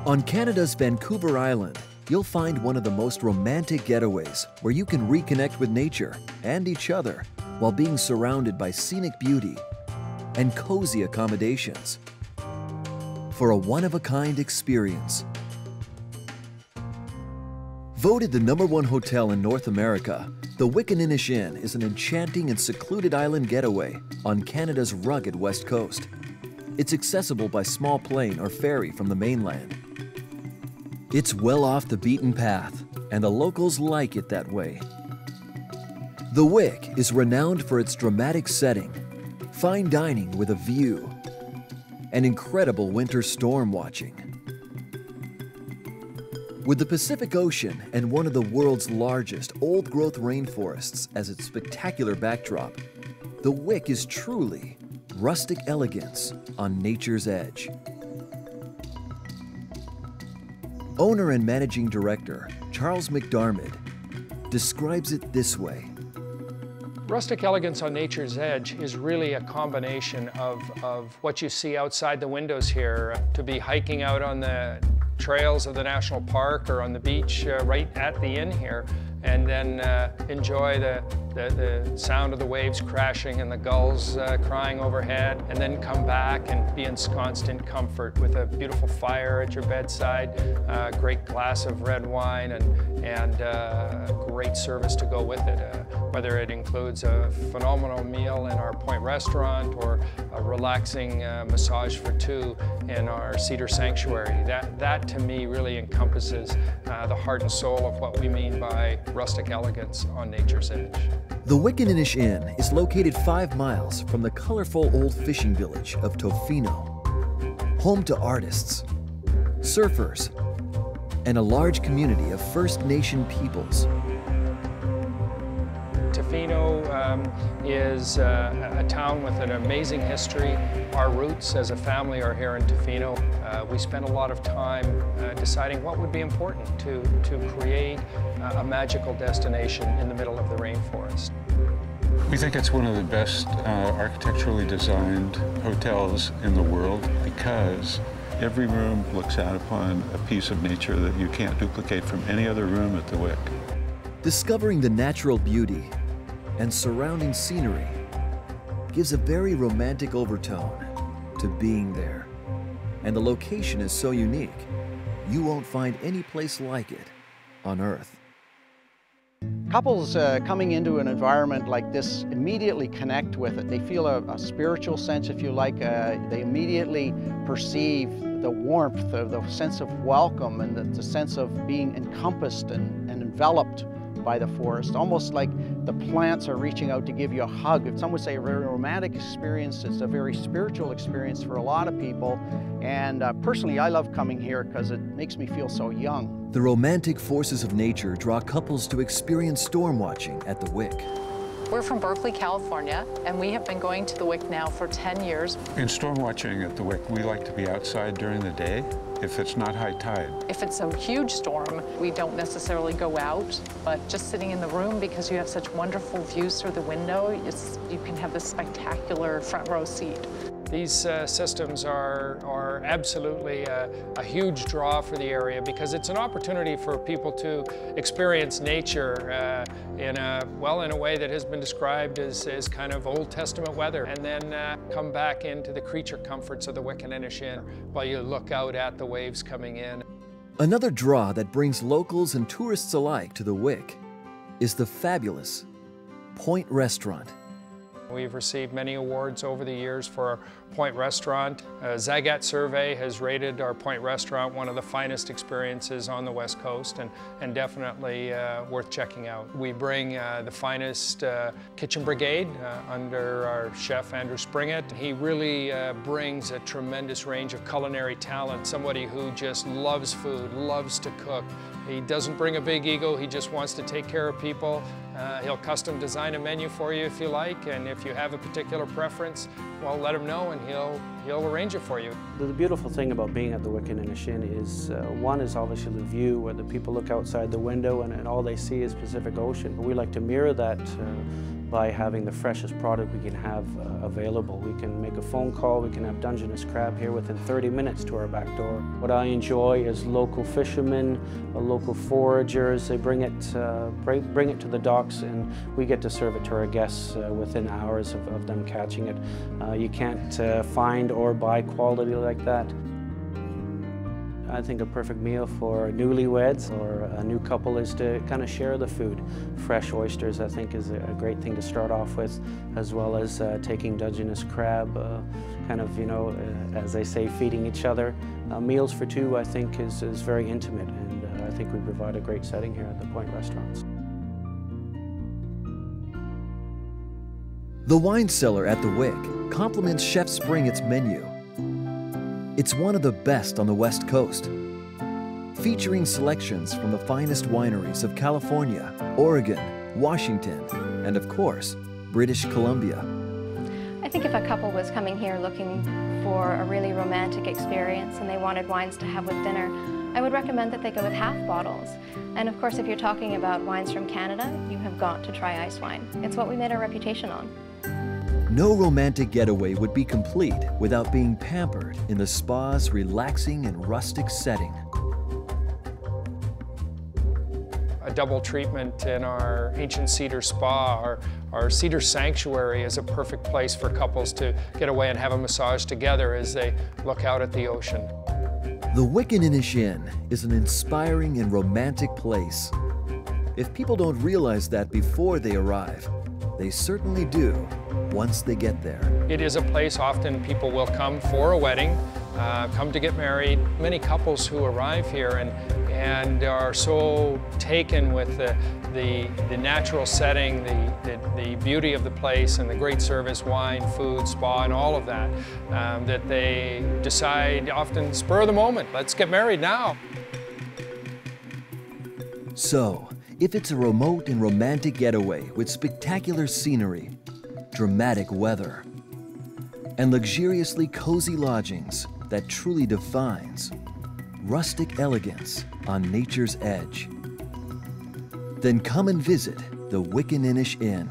On Canada's Vancouver Island, you'll find one of the most romantic getaways where you can reconnect with nature and each other while being surrounded by scenic beauty and cozy accommodations for a one-of-a-kind experience. Voted the #1 hotel in North America, the Wickaninnish Inn is an enchanting and secluded island getaway on Canada's rugged west coast. It's accessible by small plane or ferry from the mainland. It's well off the beaten path, and the locals like it that way. The Wick is renowned for its dramatic setting, fine dining with a view, and incredible winter storm watching. With the Pacific Ocean and one of the world's largest old-growth rainforests as its spectacular backdrop, the Wick is truly rustic elegance on nature's edge. Owner and Managing Director Charles McDarmid describes it this way. Rustic elegance on nature's edge is really a combination of what you see outside the windows here. To be hiking out on the trails of the national park or on the beach right at the inn here, and then enjoy the sound of the waves crashing and the gulls crying overhead, and then come back and be ensconced in comfort with a beautiful fire at your bedside, a great glass of red wine, and great service to go with it. Whether it includes a phenomenal meal in our Point restaurant or a relaxing massage for two in our Cedar Sanctuary. That to me really encompasses the heart and soul of what we mean by rustic elegance on nature's edge. The Wickaninnish Inn is located 5 miles from the colorful old fishing village of Tofino, home to artists, surfers, and a large community of First Nation peoples. Tofino is a town with an amazing history. Our roots as a family are here in Tofino. We spent a lot of time deciding what would be important to create a magical destination in the middle of the rainforest. We think it's one of the best architecturally designed hotels in the world because every room looks out upon a piece of nature that you can't duplicate from any other room at the Wick. Discovering the natural beauty and surrounding scenery gives a very romantic overtone to being there. And the location is so unique, you won't find any place like it on Earth. Couples coming into an environment like this immediately connect with it. They feel a spiritual sense, if you like. They immediately perceive the warmth, the sense of welcome, and the sense of being encompassed and enveloped by the forest, almost like the plants are reaching out to give you a hug. Some would say a very romantic experience. It's a very spiritual experience for a lot of people. And personally, I love coming here because it makes me feel so young. The romantic forces of nature draw couples to experience storm watching at the Wick. We're from Berkeley, California, and we have been going to the Wick now for 10 years. In storm watching at the Wick, we like to be outside during the day if it's not high tide. If it's a huge storm, we don't necessarily go out, but just sitting in the room because you have such wonderful views through the window, you can have this spectacular front row seat. These systems are absolutely a huge draw for the area because it's an opportunity for people to experience nature in a way that has been described as kind of Old Testament weather, and then come back into the creature comforts of the Wickaninnish Inn while you look out at the waves coming in. Another draw that brings locals and tourists alike to the Wick is the fabulous Point Restaurant. We've received many awards over the years for our Point Restaurant. Zagat survey has rated our Point Restaurant one of the finest experiences on the West Coast, and definitely worth checking out. We bring the finest kitchen brigade under our chef Andrew Springett. He really brings a tremendous range of culinary talent, somebody who just loves food, loves to cook. He doesn't bring a big ego, he just wants to take care of people. He'll custom design a menu for you if you like, and if you have a particular preference, well, let him know and he'll arrange it for you. The beautiful thing about being at the Wickaninnish Inn is, one is obviously the view, where the people look outside the window and all they see is Pacific Ocean. We like to mirror that by having the freshest product we can have available. We can make a phone call, we can have Dungeness crab here within 30 minutes to our back door. What I enjoy is local fishermen, local foragers. They bring it to the docks, and we get to serve it to our guests within hours of them catching it. You can't find or buy quality like that. I think a perfect meal for newlyweds or a new couple is to kind of share the food. Fresh oysters, I think, is a great thing to start off with, as well as taking Dungeness crab, kind of, you know, as they say, feeding each other. Meals for two, I think, is very intimate, and I think we provide a great setting here at the Point Restaurants. The wine cellar at the Wick complements Chef Springett's menu. It's one of the best on the West Coast, featuring selections from the finest wineries of California, Oregon, Washington, and of course, British Columbia. I think if a couple was coming here looking for a really romantic experience and they wanted wines to have with dinner, I would recommend that they go with half bottles. And of course, if you're talking about wines from Canada, you have got to try ice wine. It's what we made our reputation on. No romantic getaway would be complete without being pampered in the spa's relaxing and rustic setting. A double treatment in our ancient cedar spa. Our cedar sanctuary is a perfect place for couples to get away and have a massage together as they look out at the ocean. The Wickaninnish Inn is an inspiring and romantic place. If people don't realize that before they arrive, they certainly do once they get there. It is a place often people will come for a wedding, come to get married. Many couples who arrive here and are so taken with the natural setting, the beauty of the place, and the great service, wine, food, spa, and all of that, that they decide, often spur of the moment, let's get married now. So, if it's a remote and romantic getaway with spectacular scenery, dramatic weather, and luxuriously cozy lodgings that truly defines rustic elegance on nature's edge, then come and visit the Wickaninnish Inn.